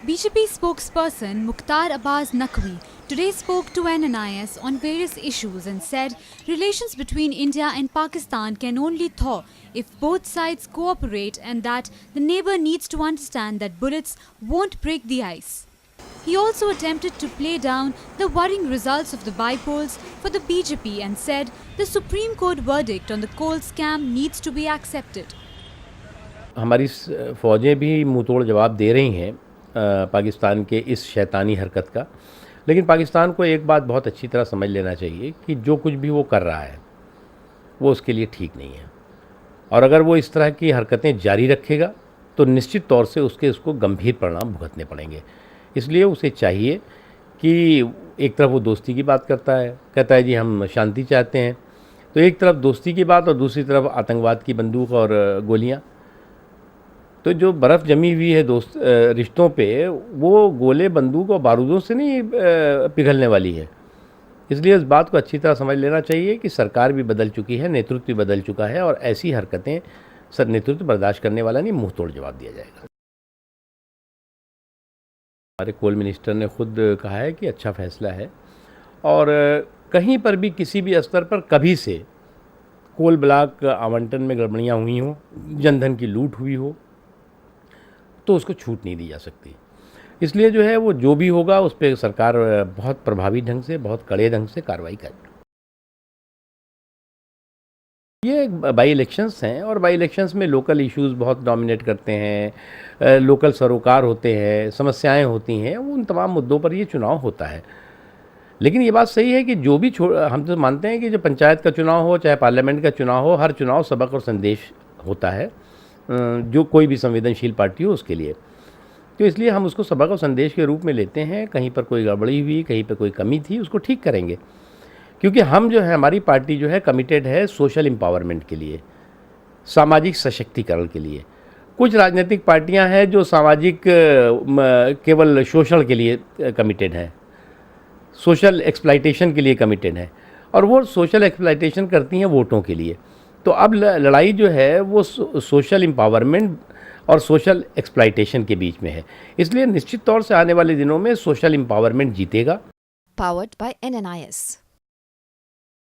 BJP spokesperson Mukhtar Abbas Naqvi today spoke to NNIS on various issues and said relations between India and Pakistan can only thaw if both sides cooperate and that the neighbor needs to understand that bullets won't break the ice. He also attempted to play down the worrying results of the by-polls for the BJP and said the Supreme Court verdict on the coal scam needs to be accepted. हमारी फ़ौजें भी मुँह तोड़ जवाब दे रही हैं पाकिस्तान के इस शैतानी हरकत का, लेकिन पाकिस्तान को एक बात बहुत अच्छी तरह समझ लेना चाहिए कि जो कुछ भी वो कर रहा है वो उसके लिए ठीक नहीं है, और अगर वो इस तरह की हरकतें जारी रखेगा तो निश्चित तौर से उसको गंभीर परिणाम भुगतने पड़ेंगे। इसलिए उसे चाहिए कि एक तरफ वो दोस्ती की बात करता है, कहता है जी हम शांति चाहते हैं, तो एक तरफ दोस्ती की बात और दूसरी तरफ आतंकवाद की बंदूक और गोलियाँ। तो जो बर्फ़ जमी हुई है रिश्तों पे, वो गोले बंदूक और बारूदों से नहीं पिघलने वाली है। इसलिए इस बात को अच्छी तरह समझ लेना चाहिए कि सरकार भी बदल चुकी है, नेतृत्व भी बदल चुका है, और ऐसी हरकतें नेतृत्व बर्दाश्त करने वाला नहीं, मुंह तोड़ जवाब दिया जाएगा। हमारे कोल मिनिस्टर ने खुद कहा है कि अच्छा फैसला है, और कहीं पर भी किसी भी स्तर पर कभी से कोल ब्लॉक आवंटन में गड़बड़ियाँ हुई हों, जनधन की लूट हुई हो, तो उसको छूट नहीं दी जा सकती। इसलिए जो है वो जो भी होगा उस पर सरकार बहुत प्रभावी ढंग से, बहुत कड़े ढंग से कार्रवाई करेगी। ये बाई इलेक्शंस हैं, और बाई इलेक्शंस में लोकल इश्यूज़ बहुत डोमिनेट करते हैं, लोकल सरोकार होते हैं, समस्याएं होती हैं, उन तमाम मुद्दों पर ये चुनाव होता है। लेकिन ये बात सही है कि जो भी हम तो मानते हैं कि जो पंचायत का चुनाव हो चाहे पार्लियामेंट का चुनाव हो, हर चुनाव सबक और संदेश होता है, जो कोई भी संवेदनशील पार्टी हो उसके लिए। तो इसलिए हम उसको सबक और संदेश के रूप में लेते हैं। कहीं पर कोई गड़बड़ी हुई, कहीं पर कोई कमी थी, उसको ठीक करेंगे, क्योंकि हम जो है, हमारी पार्टी जो है कमिटेड है सोशल एम्पावरमेंट के लिए, सामाजिक सशक्तिकरण के लिए। कुछ राजनीतिक पार्टियां हैं जो सामाजिक केवल शोषण के लिए कमिटेड हैं, सोशल एक्सप्लाइटेशन के लिए कमिटेड हैं, और वो सोशल एक्सप्लाइटेशन करती हैं वोटों के लिए। तो अब लड़ाई जो है वो सोशल एम्पावरमेंट और सोशल एक्सप्लाइटेशन के बीच में है। इसलिए निश्चित तौर से आने वाले दिनों में सोशल एम्पावरमेंट जीतेगा। Powered by NNIS.